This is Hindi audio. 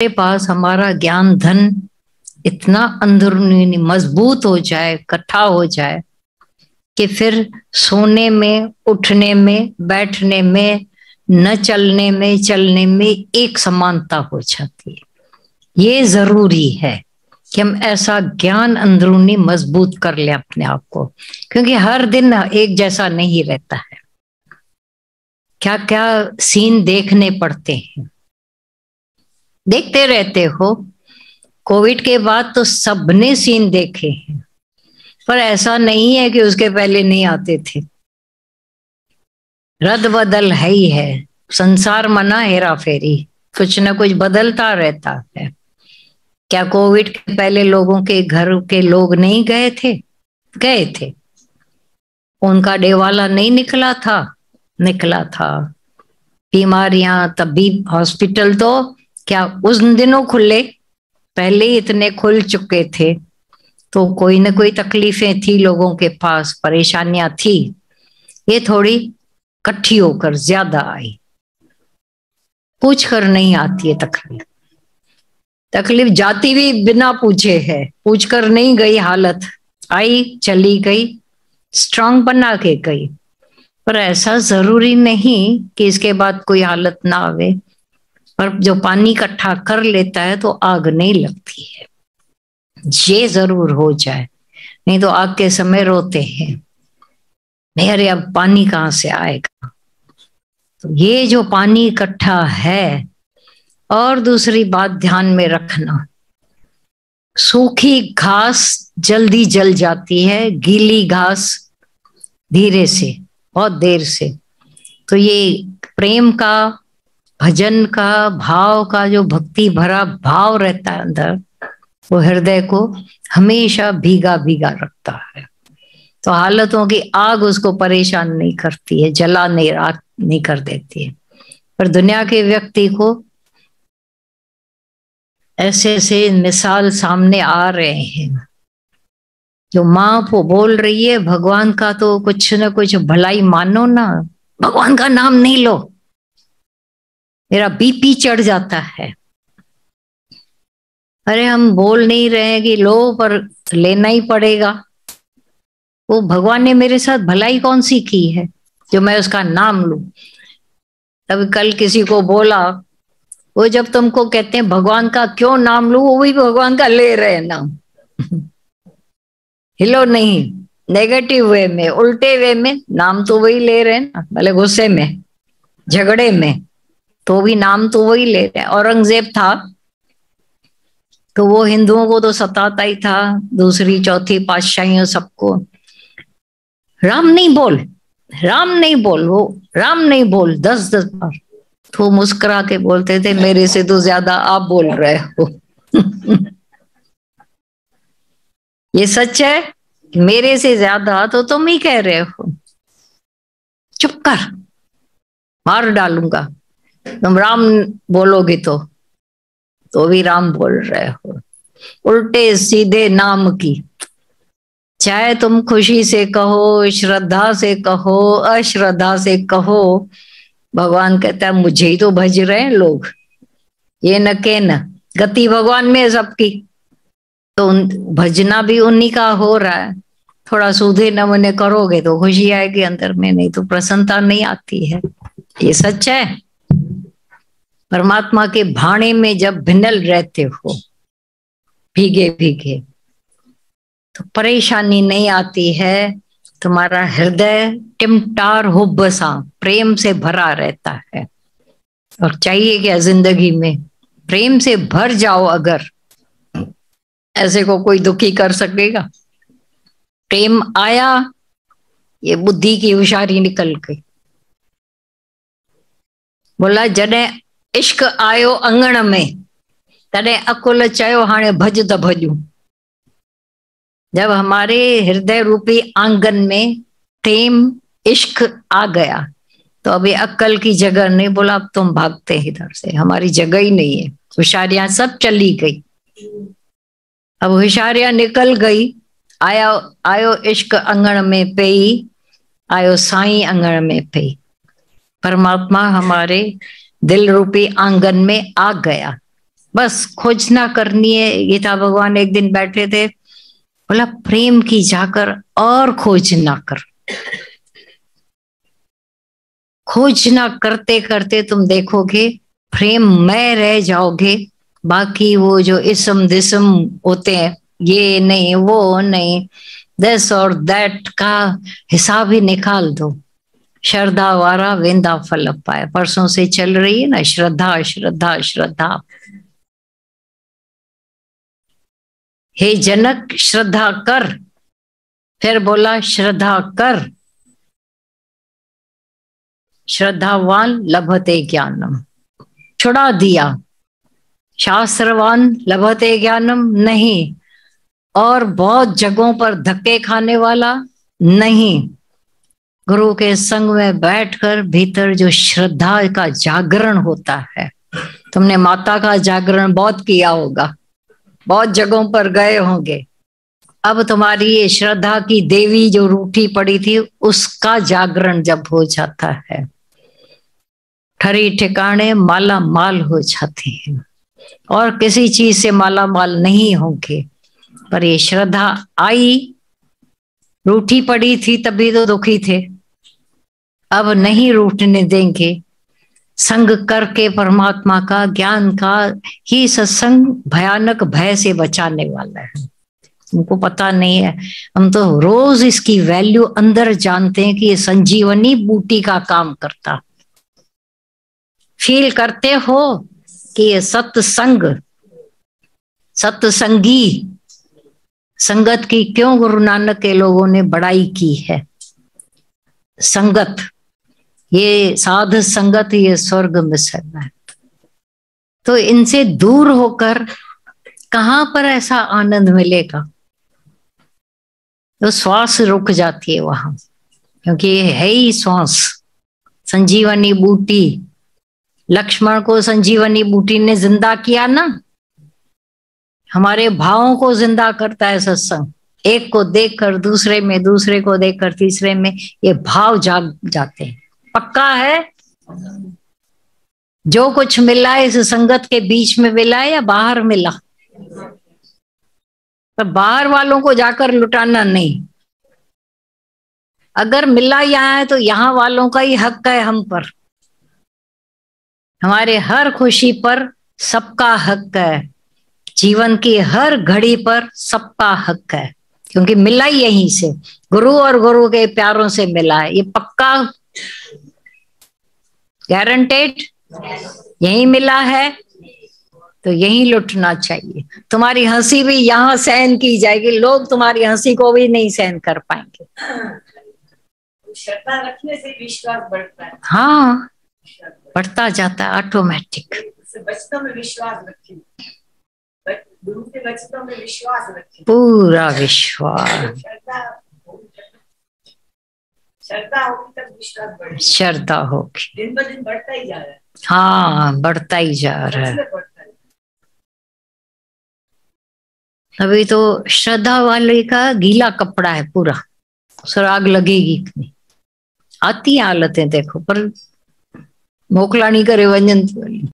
हमारे पास हमारा ज्ञान धन इतना अंदरूनी मजबूत हो जाए, इकट्ठा हो जाए कि फिर सोने में, उठने में, बैठने में, न चलने में, चलने में एक समानता हो जाती है। ये जरूरी है कि हम ऐसा ज्ञान अंदरूनी मजबूत कर ले अपने आप को, क्योंकि हर दिन एक जैसा नहीं रहता है। क्या क्या सीन देखने पड़ते हैं, देखते रहते हो। कोविड के बाद तो सबने सीन देखे हैं, पर ऐसा नहीं है कि उसके पहले नहीं आते थे। रद बदल है ही है, संसार मना हेरा फेरी, कुछ न कुछ बदलता रहता है। क्या कोविड के पहले लोगों के घर के लोग नहीं गए थे? गए थे। उनका डेवाला नहीं निकला था? निकला था। बीमारियां, तभी हॉस्पिटल तो क्या उन दिनों खुले? पहले ही इतने खुल चुके थे, तो कोई ना कोई तकलीफें थी लोगों के पास, परेशानियां थी। ये थोड़ी इकट्ठी होकर ज्यादा आई। पूछ कर नहीं आती है तकलीफ। तकलीफ जाती भी बिना पूछे है, पूछ कर नहीं गई, हालत आई चली गई, स्ट्रांग बना के गई। पर ऐसा जरूरी नहीं कि इसके बाद कोई हालत ना आवे। पर जो पानी इकट्ठा कर लेता है तो आग नहीं लगती है, ये जरूर हो जाए। नहीं तो आग के समय रोते हैं, नहीं अरे अब पानी कहाँ से आएगा। तो ये जो पानी इकट्ठा है, और दूसरी बात ध्यान में रखना, सूखी घास जल्दी जल जाती है, गीली घास धीरे से, बहुत देर से। तो ये प्रेम का, भजन का, भाव का, जो भक्ति भरा भाव रहता है अंदर, वो हृदय को हमेशा भीगा भीगा रखता है। तो हालतों की आग उसको परेशान नहीं करती है, जला नहीं कर देती है। पर दुनिया के व्यक्ति को ऐसे ऐसे मिसाल सामने आ रहे हैं। जो माँ को बोल रही है भगवान का तो कुछ न कुछ भलाई मानो ना, भगवान का नाम नहीं लो, मेरा बीपी चढ़ जाता है। अरे हम बोल नहीं रहे हैं कि लो, पर लेना ही पड़ेगा। वो भगवान ने मेरे साथ भलाई कौन सी की है जो मैं उसका नाम लूं? तब कल किसी को बोला, वो जब तुमको कहते हैं भगवान का क्यों नाम लूं, वो भी भगवान का ले रहे हैं नाम। हिलो नहीं, नेगेटिव वे में, उल्टे वे में नाम तो वही ले रहे हैं ना। भले गुस्से में, झगड़े में, तो भी नाम तो वही ले रहे हैं। औरंगजेब था तो वो हिंदुओं को तो सताता ही था, दूसरी चौथी पातशाहियों सबको। राम नहीं बोल, राम नहीं बोल, वो राम नहीं बोल 10-10 बार। तो मुस्कुरा के बोलते थे मेरे से तो ज्यादा आप बोल रहे हो। ये सच है, मेरे से ज्यादा तो तुम ही कह रहे हो। चुप कर, मार डालूंगा तुम राम बोलोगे तो भी राम बोल रहे हो। उल्टे सीधे नाम की, चाहे तुम खुशी से कहो, श्रद्धा से कहो, अश्रद्धा से कहो, भगवान कहता है मुझे ही तो भज रहे हैं लोग। ये न के न गति भगवान में है सबकी, तो भजना भी उन्हीं का हो रहा है। थोड़ा सूधे नमूने करोगे तो खुशी आएगी अंदर में, नहीं तो प्रसन्नता नहीं आती है। ये सच है। परमात्मा के भाणे में जब भिनल रहते हो, भीगे भीगे, तो परेशानी नहीं आती है। तुम्हारा हृदय टिमटार हुब्बसा प्रेम से भरा रहता है। और चाहिए क्या जिंदगी में? प्रेम से भर जाओ। अगर ऐसे को कोई दुखी कर सकेगा? प्रेम आया, ये बुद्धि की होशियारी निकल गई। बोला जॾहिं इश्क आयो अंगण में, तॾहिं अकुल चयो हाणे भज त भजूं। जब हमारे हृदय रूपी आंगन में प्रेम इश्क आ गया, तो अभी अक्ल की जगह नहीं। बोला अब तुम भागते हैं इधर से, हमारी जगह ही नहीं है। होशियारियां सब चली गई। अब होशियारियां निकल गई। आयो इश्क अंगण में पई, आयो साईं अंगण में पई। परमात्मा हमारे दिल रूपी आंगन में आ गया। बस खोजना करनी है। गीता भगवान एक दिन बैठे थे, बोला प्रेम की जाकर और खोजना कर। खोजना करते करते तुम देखोगे प्रेम में रह जाओगे। बाकी वो जो इसम दिसम होते हैं, ये नहीं वो नहीं, दिस और दैट का हिसाब ही निकाल दो। श्रद्धा वारा वेंदा फल पाए, परसों से चल रही है ना, श्रद्धा श्रद्धा श्रद्धा। हे जनक श्रद्धा कर, फिर बोला श्रद्धा कर, श्रद्धावान लभते ज्ञानम, छुड़ा दिया। शास्त्रवान लभते ज्ञानम नहीं, और बहुत जगहों पर धक्के खाने वाला नहीं। गुरु के संग में बैठकर भीतर जो श्रद्धा का जागरण होता है, तुमने माता का जागरण बहुत किया होगा, बहुत जगहों पर गए होंगे। अब तुम्हारी ये श्रद्धा की देवी जो रूठी पड़ी थी, उसका जागरण जब हो जाता है, ठरी ठिकाने माला माल हो जाती है। और किसी चीज से माला माल नहीं होंगे, पर ये श्रद्धा आई, रूठी पड़ी थी तभी तो दुखी थे, अब नहीं रूठने देंगे। संग करके परमात्मा का ज्ञान का ही सत्संग भयानक भय से बचाने वाला है। उनको पता नहीं है, हम तो रोज इसकी वैल्यू अंदर जानते हैं कि ये संजीवनी बूटी का काम करता। फील करते हो कि ये सत्संग, सत्संगी संगत की क्यों गुरु नानक के लोगों ने बड़ाई की है। संगत, ये साध संगत, ये स्वर्ग मिशन है। तो इनसे दूर होकर कहां पर ऐसा आनंद मिलेगा। तो श्वास रुक जाती है वहां, क्योंकि ये है ही श्वास, संजीवनी बूटी। लक्ष्मण को संजीवनी बूटी ने जिंदा किया ना। हमारे भावों को जिंदा करता है सत्संग। एक को देखकर दूसरे में, दूसरे को देखकर तीसरे में ये भाव जाग जाते हैं। पक्का है जो कुछ मिला है इस संगत के बीच में मिला है या बाहर मिला। पर बाहर वालों को जाकर लुटाना नहीं। अगर मिला यहाँ है तो यहाँ वालों का ही हक है हम पर। हमारे हर खुशी पर सबका हक है, जीवन की हर घड़ी पर सबका हक है, क्योंकि मिला ही यहीं से, गुरु और गुरु के प्यारों से मिला है। ये पक्का गारंटेड यही मिला है, तो यही लुटना चाहिए। तुम्हारी हंसी भी यहाँ सहन की जाएगी, लोग तुम्हारी हंसी को भी नहीं सहन कर पाएंगे। श्रद्धा रखने से विश्वास बढ़ता है। हाँ, बढ़ता जाता है ऑटोमेटिक। वचनों में विश्वास रखिए, गुरु के वचनों में विश्वास रखिए, पूरा विश्वास। श्रद्धा होगी तब विश्वास बढ़ेगा। श्रद्धा होगी, दिन ब दिन बढ़ता ही जा रहा है। हाँ, बढ़ता ही जा रहा है। अभी तो श्रद्धा वाले का गीला कपड़ा है पूरा, सुराग लगेगी नहीं। आती हालतें देखो, पर मोकला नहीं करे वंजन